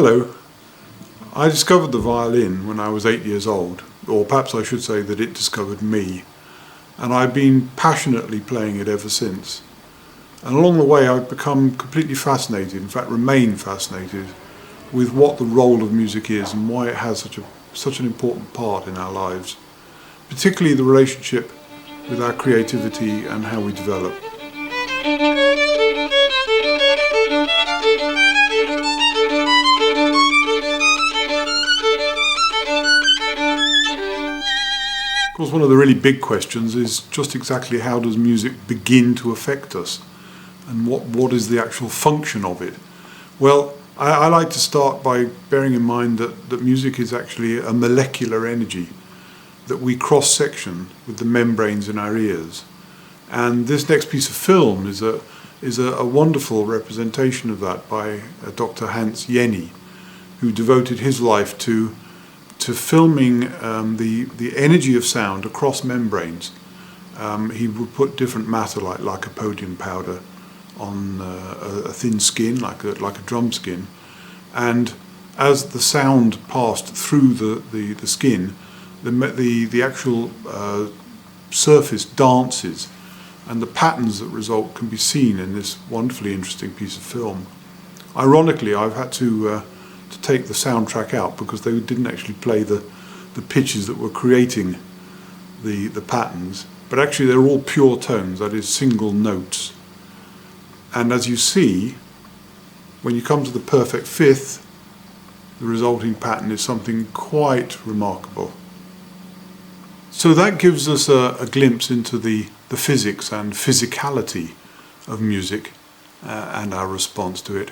Hello. I discovered the violin when I was 8 years old, or perhaps I should say that it discovered me, and I've been passionately playing it ever since. And along the way I've become completely fascinated, in fact remain fascinated, with what the role of music is and why it has such an important part in our lives, particularly the relationship with our creativity and how we develop. Of course, one of the really big questions is just exactly how does music begin to affect us, and what is the actual function of it? Well, I like to start by bearing in mind that music is actually a molecular energy that we cross-section with the membranes in our ears. And this next piece of film is a wonderful representation of that by Dr. Hans Jenny, who devoted his life to filming the energy of sound across membranes. He would put different matter like lycopodium powder on a thin skin, like a drum skin, and as the sound passed through the skin, the actual surface dances, and the patterns that result can be seen in this wonderfully interesting piece of film. Ironically, I've had to take the soundtrack out because they didn't actually play the pitches that were creating the patterns, but actually they're all pure tones, that is single notes. And as you see, when you come to the perfect fifth, the resulting pattern is something quite remarkable. So that gives us a glimpse into the physics and physicality of music and our response to it.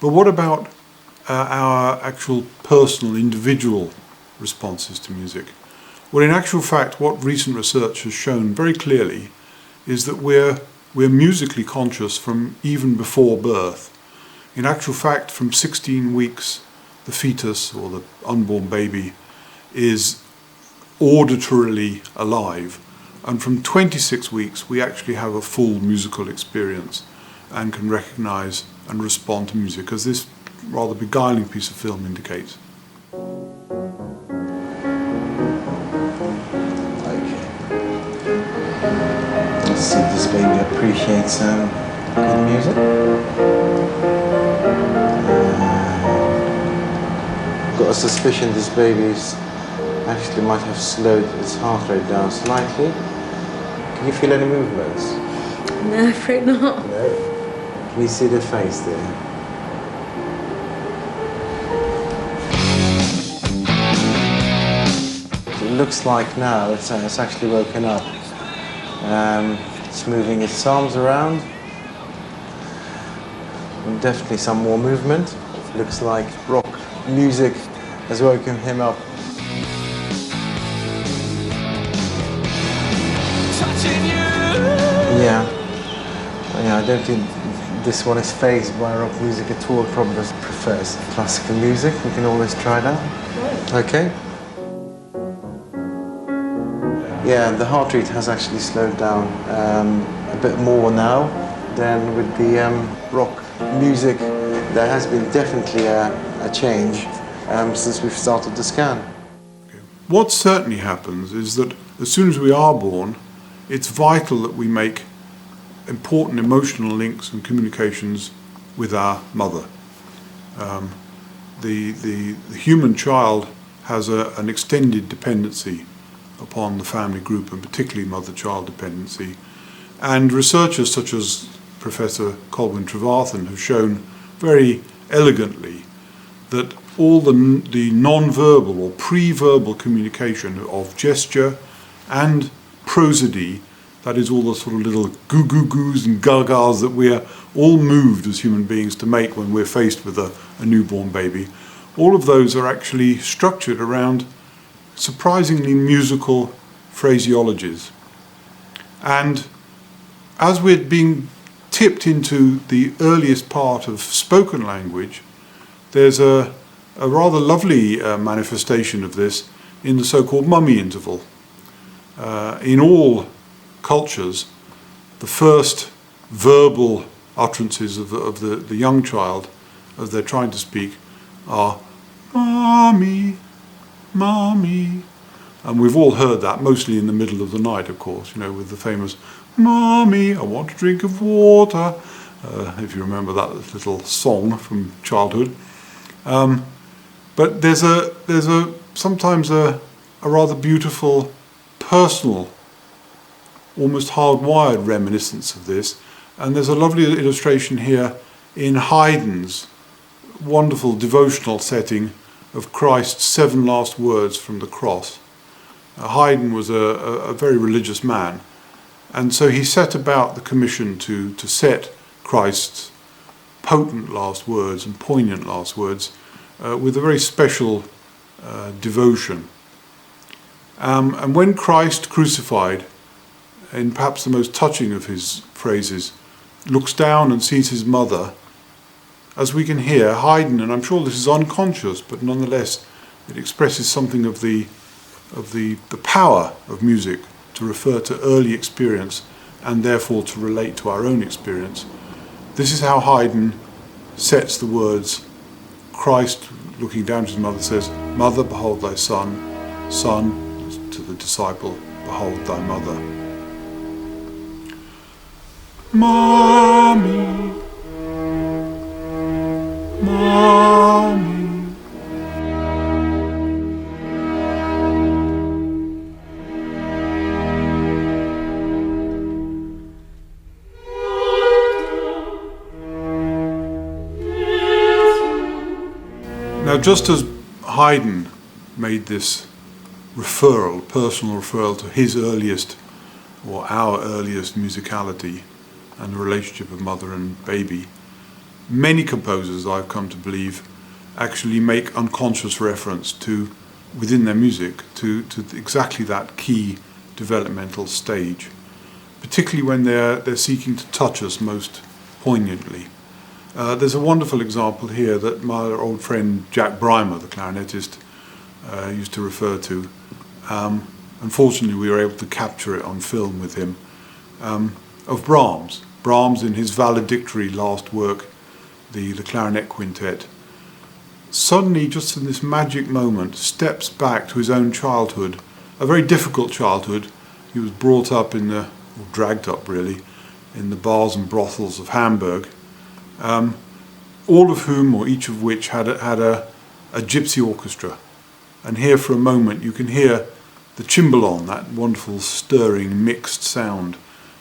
But what about our actual personal, individual responses to music? Well, in actual fact, what recent research has shown very clearly is that we're musically conscious from even before birth. In actual fact, from 16 weeks, the fetus or the unborn baby is auditorily alive, and from 26 weeks we actually have a full musical experience and can recognize and respond to music, as this rather beguiling piece of film indicates. Let's see if this baby appreciates good music. Got a suspicion this baby's actually might have slowed its heart rate down slightly. Can you feel any movements? No, I'm afraid not. No? Can you see the face there? It looks like now it's actually woken up. It's moving its arms around. And definitely some more movement. Looks like rock music has woken him up. Yeah, I don't think this one is fazed by rock music at all. Probably prefers classical music. We can always try that. Okay. Yeah, the heart rate has actually slowed down a bit more now than with the rock music. There has been definitely a change since we've started the scan. What certainly happens is that as soon as we are born, it's vital that we make important emotional links and communications with our mother. The human child has an extended dependency upon the family group, and particularly mother-child dependency. And researchers such as Professor Paul Robertson have shown very elegantly that all the non-verbal or pre-verbal communication of gesture and prosody, that is all the sort of little goo-goo-goos and gagas that we are all moved as human beings to make when we're faced with a newborn baby, all of those are actually structured around surprisingly musical phraseologies. And as we're being tipped into the earliest part of spoken language, there's a rather lovely manifestation of this in the so-called mummy interval. In all cultures, the first verbal utterances of the young child as they're trying to speak are "Mommy, Mommy." And we've all heard that, mostly in the middle of the night, of course, with the famous "Mommy, I want a drink of water," if you remember that little song from childhood. But there's sometimes a rather beautiful, personal, almost hardwired reminiscence of this. And there's a lovely illustration here in Haydn's wonderful devotional setting of Christ's 7 last words from the cross. Haydn was a very religious man, and so he set about the commission to set Christ's potent last words and poignant last words with a very special devotion. And when Christ crucified, in perhaps the most touching of his phrases, looks down and sees his mother, as we can hear, Haydn, and I'm sure this is unconscious, but nonetheless it expresses something of the power of music to refer to early experience and therefore to relate to our own experience. This is how Haydn sets the words. Christ, looking down to his mother, says, "Mother, behold thy son. Son," to the disciple, "behold thy mother." Mommy, Mommy. Now, just as Haydn made this referral, personal referral to his earliest, or our earliest musicality and the relationship of mother and baby, many composers, I've come to believe, actually make unconscious reference to, within their music, to exactly that key developmental stage, particularly when they're seeking to touch us most poignantly. There's a wonderful example here that my old friend Jack Brymer, the clarinetist, used to refer to. Unfortunately, we were able to capture it on film with him, of Brahms. Brahms, in his valedictory last work, the clarinet quintet, suddenly, just in this magic moment, steps back to his own childhood, a very difficult childhood. He was brought up or dragged up really, in the bars and brothels of Hamburg, all of whom, or each of which, had a gypsy orchestra. And here for a moment you can hear the cimbalom, that wonderful stirring mixed sound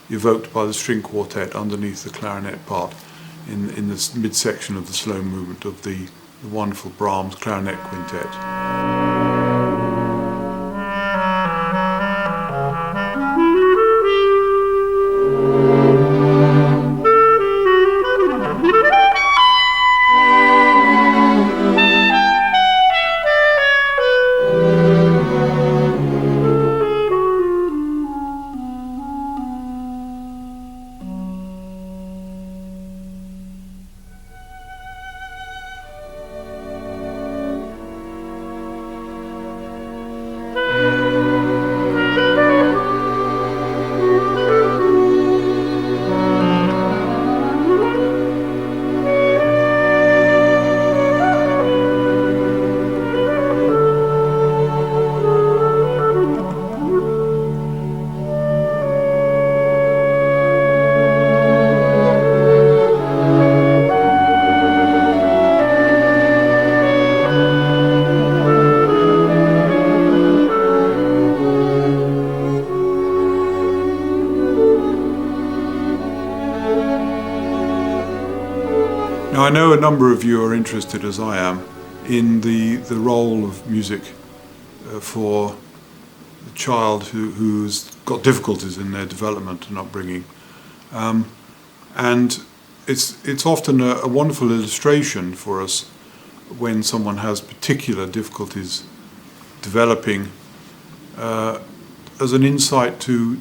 evoked by the string quartet underneath the clarinet part in the midsection of the slow movement of the wonderful Brahms clarinet quintet. Now, I know a number of you are interested, as I am, in the role of music for a child who's got difficulties in their development and upbringing. And it's often a wonderful illustration for us when someone has particular difficulties developing as an insight to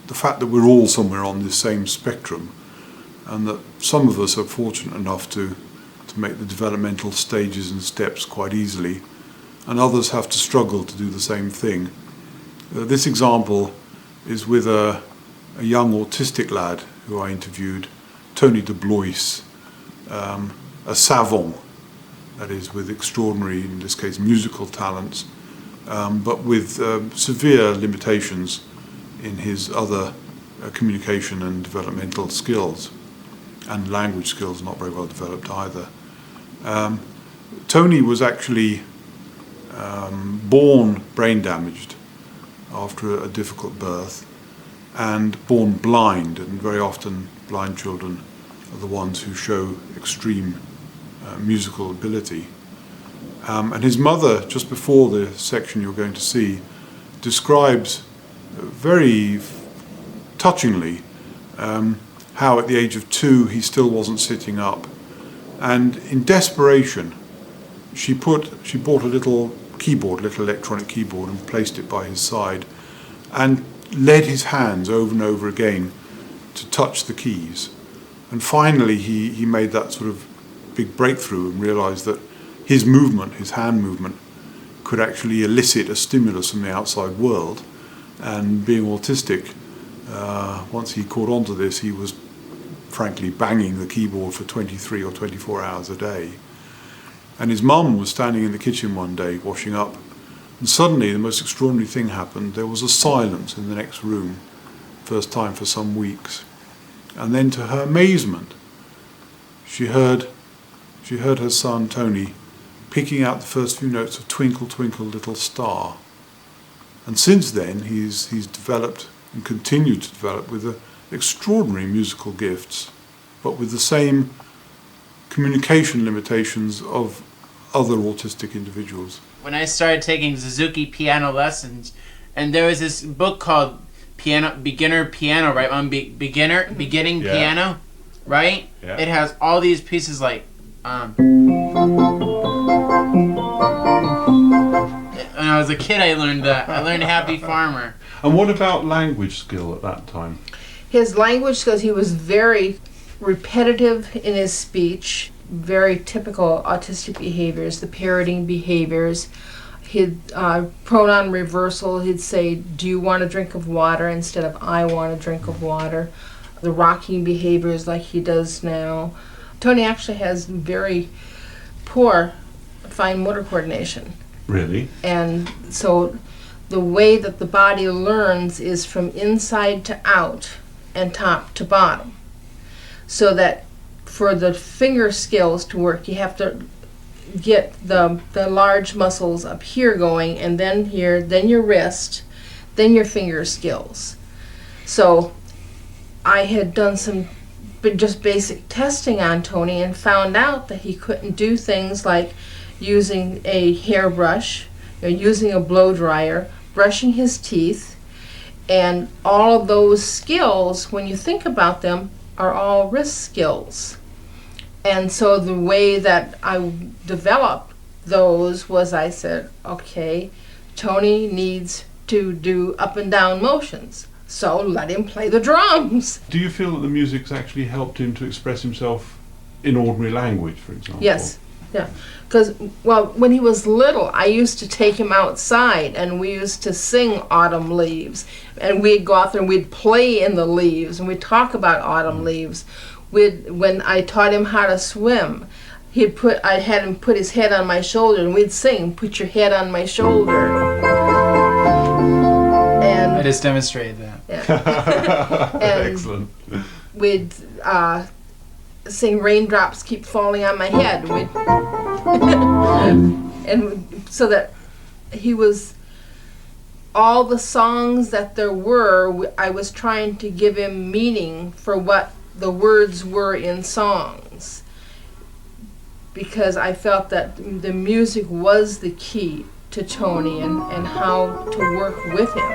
the fact that we're all somewhere on this same spectrum, and that some of us are fortunate enough to make the developmental stages and steps quite easily, and others have to struggle to do the same thing. This example is with a young autistic lad who I interviewed, Tony de Blois, a savant, that is, with extraordinary, in this case, musical talents, but with severe limitations in his other communication and developmental skills, and language skills not very well developed either. Tony was actually born brain damaged after a difficult birth, and born blind, and very often blind children are the ones who show extreme musical ability. And his mother, just before the section you're going to see, describes very touchingly how at the age of 2 he still wasn't sitting up, and in desperation she bought a little keyboard, little electronic keyboard, and placed it by his side and led his hands over and over again to touch the keys. And finally he made that sort of big breakthrough and realized that his movement, his hand movement, could actually elicit a stimulus from the outside world. And being autistic, once he caught on to this, he was frankly banging the keyboard for 23 or 24 hours a day. And his mum was standing in the kitchen one day washing up, and suddenly the most extraordinary thing happened. There was a silence in the next room, first time for some weeks. And then to her amazement, she heard her son Tony picking out the first few notes of Twinkle, Twinkle, Little Star. And since then he's developed and continued to develop with extraordinary musical gifts, but with the same communication limitations of other autistic individuals. When I started taking Suzuki piano lessons, and there was this book called Beginner Piano, right? Beginning Piano, right? Yeah. It has all these pieces like when I was a kid, I learned that. I learned Happy Farmer. And what about language skill at that time? His language skills, he was very repetitive in his speech, very typical autistic behaviors, the parroting behaviors. He'd pronoun reversal, he'd say, do you want a drink of water instead of I want a drink of water. The rocking behaviors like he does now. Tony actually has very poor fine motor coordination. Really? And so the way that the body learns is from inside to out and top to bottom. So that for the finger skills to work, you have to get the large muscles up here going, and then here, then your wrist, then your finger skills. So I had done some just basic testing on Tony and found out that he couldn't do things like using a hairbrush, using a blow dryer, brushing his teeth, and all of those skills, when you think about them, are all wrist skills. And so the way that I developed those was I said, okay, Tony needs to do up and down motions, so let him play the drums. Do you feel that the music's actually helped him to express himself in ordinary language, for example? Yes, yeah. Because, well, when he was little, I used to take him outside and we used to sing Autumn Leaves. And we'd go out there and we'd play in the leaves and we'd talk about autumn leaves. When I taught him how to swim, I had him put his head on my shoulder and we'd sing, put your head on my shoulder. And I just demonstrated that. yeah. And excellent. We'd sing Raindrops Keep Falling on My Head. And so that he was, all the songs that there were, I was trying to give him meaning for what the words were in songs, because I felt that the music was the key to Tony and how to work with him.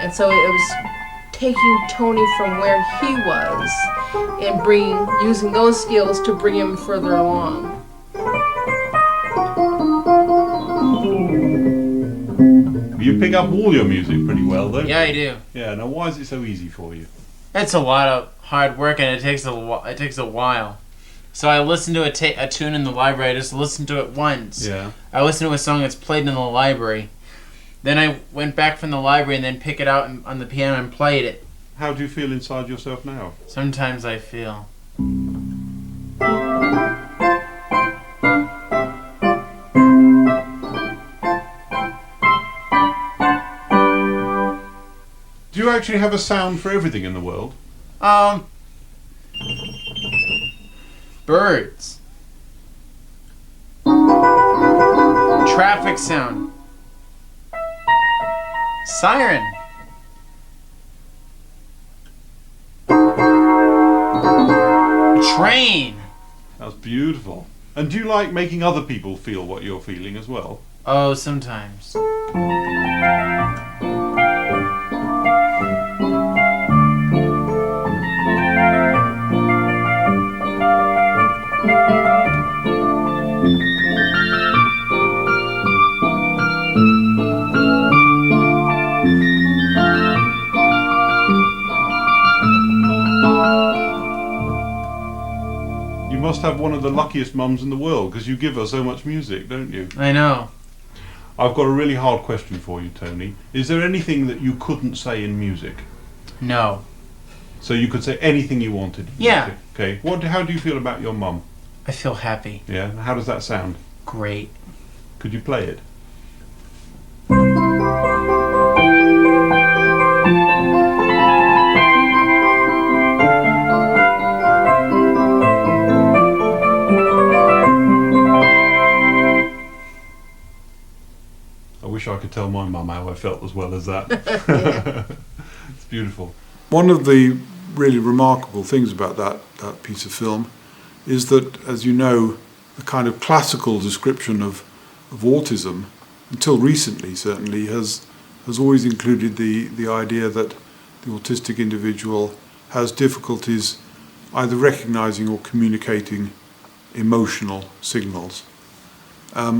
And so it was taking Tony from where he was and using those skills to bring him further along. You pick up all your music pretty well, though. Yeah, I do. Yeah. Now, why is it so easy for you? It's a lot of hard work and it takes a while. So I listen to a tune in the library. I just listened to it once. Yeah. I listened to a song that's played in the library. Then I went back from the library and then pick it out on the piano and played it. How do you feel inside yourself now? Sometimes I feel actually have a sound for everything in the world? Birds. Traffic sound. Siren. Train. That's beautiful. And do you like making other people feel what you're feeling as well? Oh, sometimes. You must have one of the luckiest mums in the world because you give her so much music, don't you? I know. I've got a really hard question for you, Tony. Is there anything that you couldn't say in music? No. So you could say anything you wanted in Yeah. music? Okay. How do you feel about your mum? I feel happy. Yeah. How does that sound? Great. Could you play it? I wish I could tell my mum how I felt as well as that. It's beautiful. One of the really remarkable things about that piece of film is that, as you know, the kind of classical description of autism, until recently certainly, has always included the idea that the autistic individual has difficulties either recognizing or communicating emotional signals.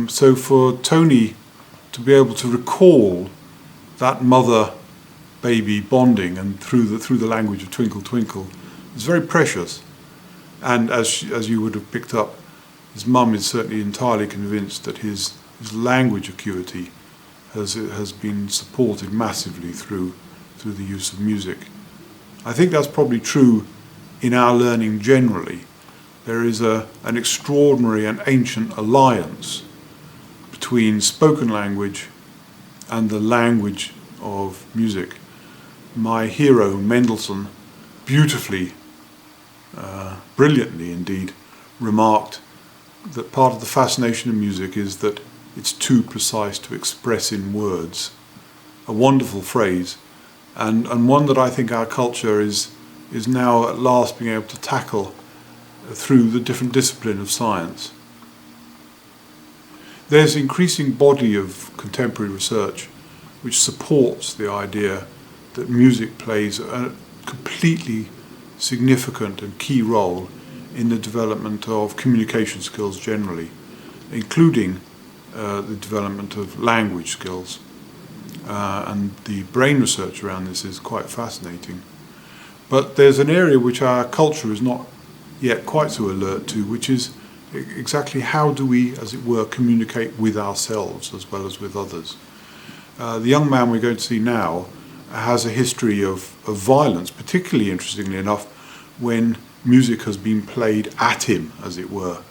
So for Tony to be able to recall that mother-baby bonding and through the language of Twinkle Twinkle is very precious. And as you would have picked up, his mum is certainly entirely convinced that his language acuity has been supported massively through the use of music. I think that's probably true in our learning generally. There is an extraordinary and ancient alliance between spoken language and the language of music. My hero, Mendelssohn, beautifully, brilliantly indeed, remarked that part of the fascination of music is that it's too precise to express in words. A wonderful phrase, and one that I think our culture is now at last being able to tackle through the different discipline of science. There's an increasing body of contemporary research which supports the idea that music plays a completely significant and key role in the development of communication skills generally, including the development of language skills. And the brain research around this is quite fascinating. But there's an area which our culture is not yet quite so alert to, which is exactly how do we, as it were, communicate with ourselves as well as with others. The young man we're going to see now has a history of violence, particularly interestingly enough, when music has been played at him, as it were.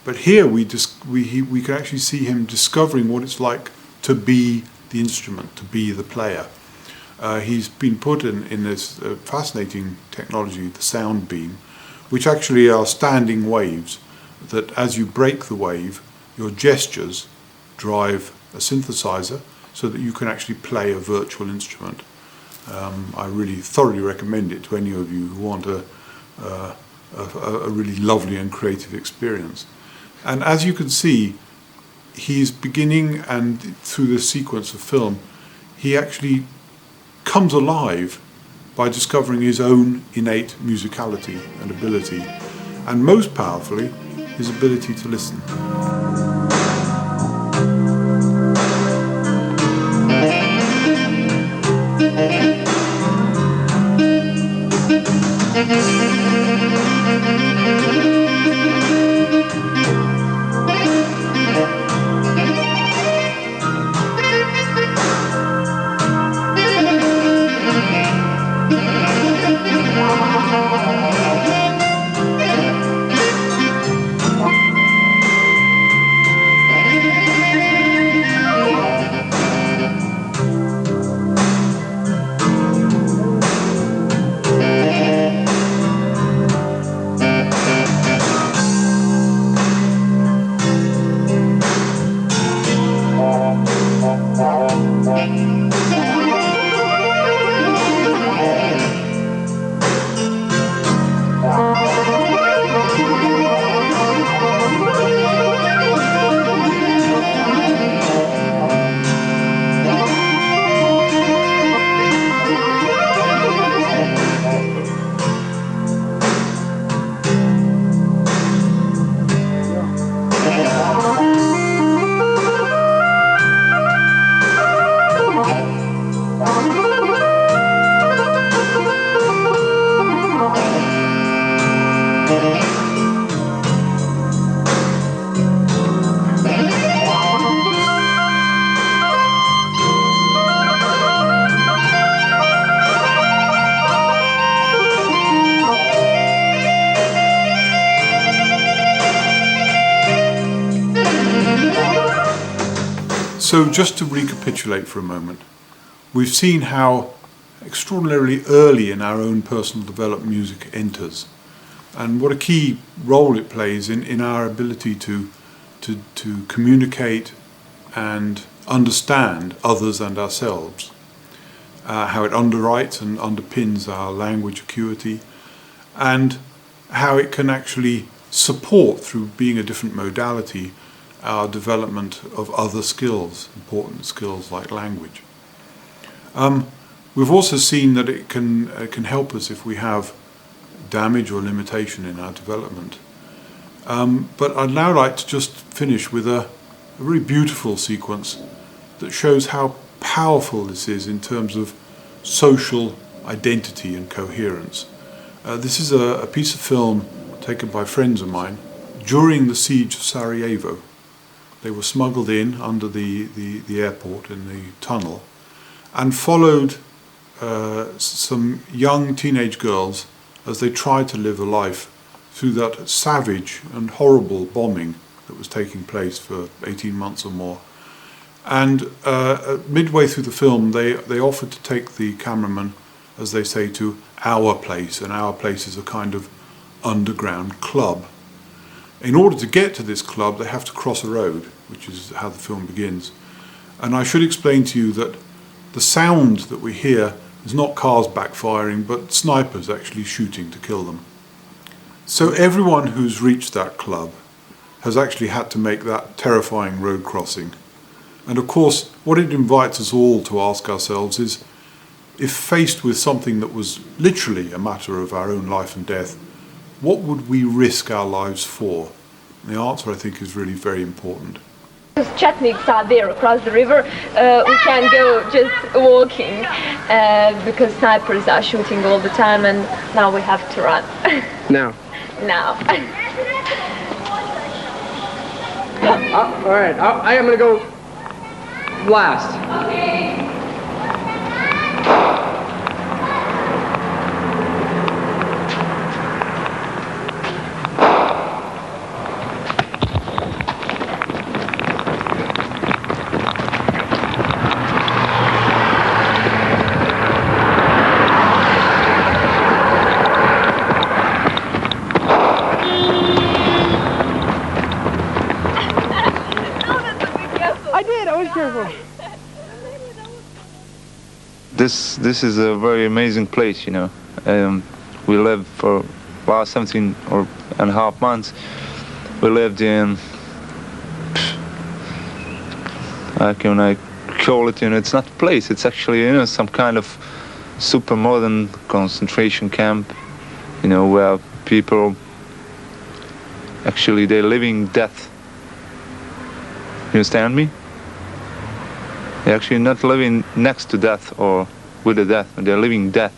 But here we can actually see him discovering what it's like to be the instrument, to be the player. He's been put in this fascinating technology, the sound beam, which actually are standing waves that as you break the wave, your gestures drive a synthesizer so that you can actually play a virtual instrument. I really thoroughly recommend it to any of you who want a really lovely and creative experience. And as you can see, he's beginning, and through this sequence of film, he actually comes alive by discovering his own innate musicality and ability, and most powerfully, his ability to listen. So just to recapitulate for a moment, we've seen how extraordinarily early in our own personal development music enters, and what a key role it plays in our ability to communicate and understand others and ourselves, how it underwrites and underpins our language acuity, and how it can actually support, through being a different modality, our development of other skills, important skills like language. We've also seen that it can help us if we have damage or limitation in our development. But I'd now like to just finish with a very beautiful sequence that shows how powerful this is in terms of social identity and coherence. This is a piece of film taken by friends of mine during the siege of Sarajevo. They were smuggled in under the airport in the tunnel and followed some young teenage girls as they tried to live a life through that savage and horrible bombing that was taking place for 18 months or more. And midway through the film, they offered to take the cameraman, as they say, to our place, and our place is a kind of underground club. In order to get to this club, they have to cross a road, which is how the film begins. And I should explain to you that the sound that we hear is not cars backfiring, but snipers actually shooting to kill them. So everyone who's reached that club has actually had to make that terrifying road crossing. And of course, what it invites us all to ask ourselves is, if faced with something that was literally a matter of our own life and death, what would we risk our lives for? And the answer, I think, is really very important. Chetniks are there across the river. We can go just walking because snipers are shooting all the time, and now we have to run. Now. Now. All right, I am going to go last. Okay. This is a very amazing place, you know. We lived for last 17.5 months. We lived in, how can I call it, you know, it's not a place, it's actually, you know, some kind of super modern concentration camp, you know, where people actually, they're living death. You understand me? They're actually not living next to death or with the death, they're living death.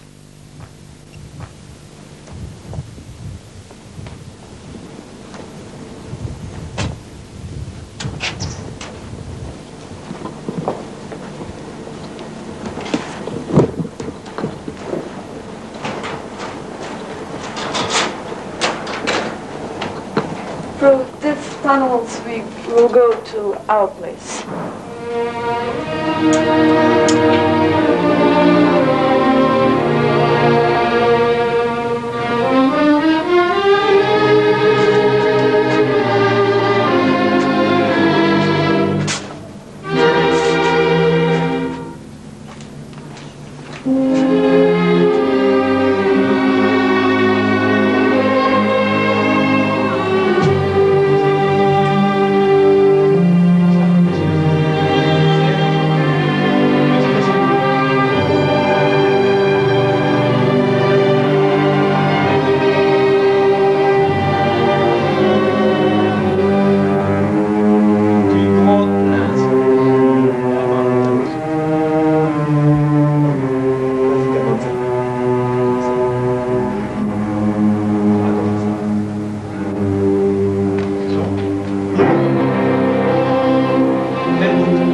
Through these tunnels we will go to our place. Helmut.